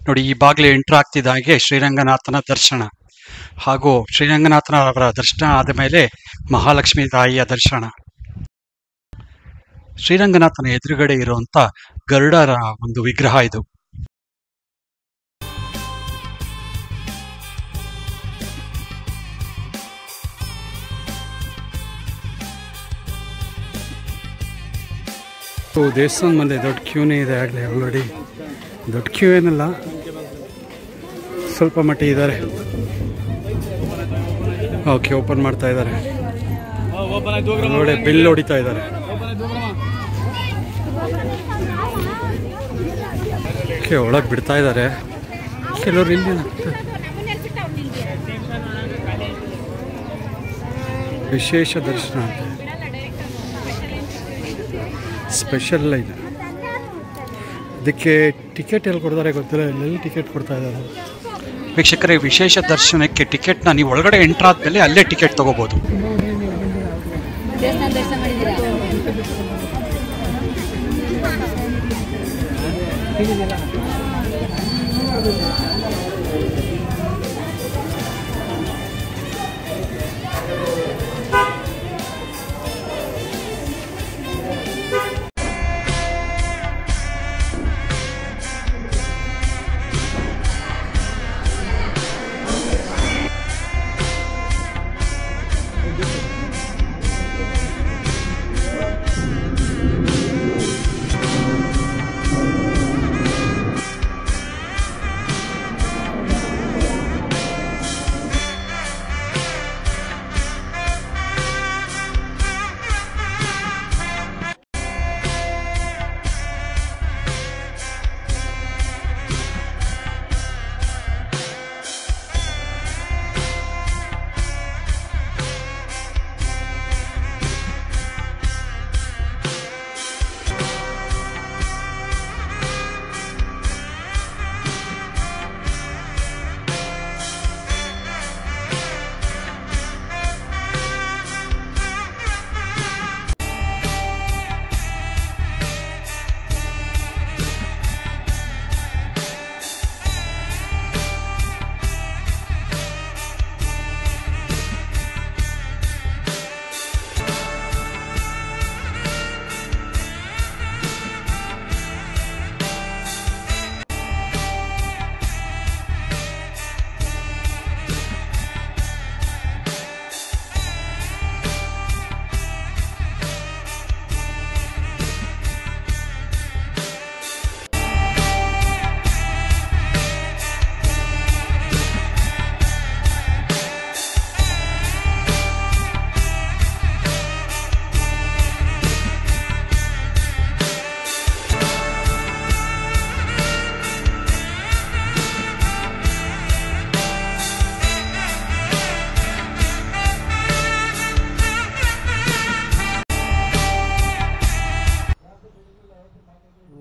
ನೋಡಿ, ಈ ಬಾಗಿಲು ಎಂಟ್ರ್ ಆಗ್ತಿದ್ದ ಹಾಗೆ ಶ್ರೀರಂಗನಾಥನ ದರ್ಶನ, ಹಾಗೂ ಶ್ರೀರಂಗನಾಥನ ಅವರ ದರ್ಶನ ಆದ ಮೇಲೆ ಮಹಾಲಕ್ಷ್ಮೀ ತಾಯಿಯ ದರ್ಶನ. ಶ್ರೀರಂಗನಾಥನ ಎದುರುಗಡೆ ಇರುವಂತ ಗರುಡರ ಒಂದು ವಿಗ್ರಹ ಇದು. ದೇವಸ್ಥಾನ ಮುಂದೆ ದೊಡ್ಡ ಕ್ಯೂನೇ ಇದೆ. ಆಗಲೇ ಆಲ್ರೆಡಿ ದೊಡ್ಡ ಕ್ಯೂ ಏನಲ್ಲ, ಸ್ವಲ್ಪ ಮಟ್ಟಿಗೆ ಇದ್ದಾರೆ. ಓಕೆ, ಓಪನ್ ಮಾಡ್ತಾ ಇದ್ದಾರೆ. ಒಳ್ಳೆ ಬಿಲ್ ಹೊಡಿತಾ ಇದ್ದಾರೆ. ಓಕೆ, ಒಳಗೆ ಬಿಡ್ತಾ ಇದ್ದಾರೆ. ಕೆಲವರು ಇಲ್ಲಿ ವಿಶೇಷ ದರ್ಶನ ಅಂತ ಸ್ಪೆಷಲ್ ಇದೆ. ಇದಕ್ಕೆ ಟಿಕೆಟ್ ಎಲ್ಲಿ ಕೊಡ್ತಾರೆ ಗೊತ್ತಿಲ್ಲ, ಎಲ್ಲೆಲ್ಲಿ ಟಿಕೆಟ್ ಕೊಡ್ತಾ ಇದ್ದಾರೆ. ವೀಕ್ಷಕರೇ, ವಿಶೇಷ ದರ್ಶನಕ್ಕೆ ಟಿಕೆಟ್ನ ನೀವು ಒಳಗಡೆ ಎಂಟ್ರ್ ಆದಮೇಲೆ ಅಲ್ಲೇ ಟಿಕೆಟ್ ತಗೋಬೋದು.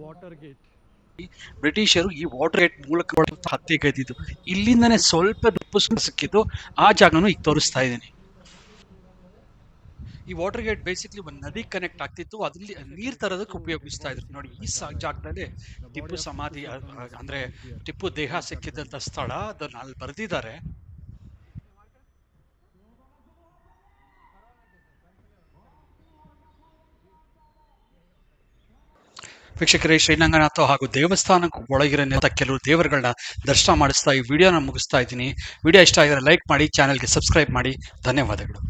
ವಾಟರ್ ಗೇಟ್, ಬ್ರಿಟಿಷರು ಈ ವಾಟರ್ ಗೇಟ್ ಮೂಲಕ ಹತ್ಯೆಗೈದಿದ್ದು. ಇಲ್ಲಿಂದನೇ ಸ್ವಲ್ಪ ದುಪ್ಪು ಸಿಕ್ಕಿದ್ದು. ಆ ಜಾಗನೂ ಈಗ ತೋರಿಸ್ತಾ ಇದ್ದೀನಿ. ಈ ವಾಟರ್ ಗೇಟ್ ಬೇಸಿಕ್ಲಿ ಒಂದು ನದಿ ಕನೆಕ್ಟ್ ಆಗ್ತಿತ್ತು, ಅದ್ರಲ್ಲಿ ನೀರ್ ತರೋದಕ್ಕೆ ಉಪಯೋಗಿಸ್ತಾ ಇದ್ರು. ನೋಡಿ, ಈ ಜಾಗದಲ್ಲಿ ಟಿಪ್ಪು ಸಮಾಧಿ ಅಂದ್ರೆ ಟಿಪ್ಪು ದೇಹ ಸಿಕ್ಕಿದಂತ ಸ್ಥಳ, ಅದನ್ನ ಅಲ್ಲಿ ಬರೆದಿದ್ದಾರೆ. ವೀಕ್ಷಕರೇ, ಶ್ರೀರಂಗನಾಥ ಹಾಗೂ ದೇವಸ್ಥಾನಕ್ಕೆ ಒಳಗಿರೋ ಕೆಲವು ದೇವರುಗಳನ್ನ ದರ್ಶನ ಮಾಡಿಸ್ತಾ ಈ ವಿಡಿಯೋನ ಮುಗಿಸ್ತಾ ಇದ್ದೀನಿ. ವಿಡಿಯೋ ಇಷ್ಟ ಆಗಿದ್ರೆ ಲೈಕ್ ಮಾಡಿ, ಚಾನಲ್ಗೆ ಸಬ್ಸ್ಕ್ರೈಬ್ ಮಾಡಿ. ಧನ್ಯವಾದಗಳು.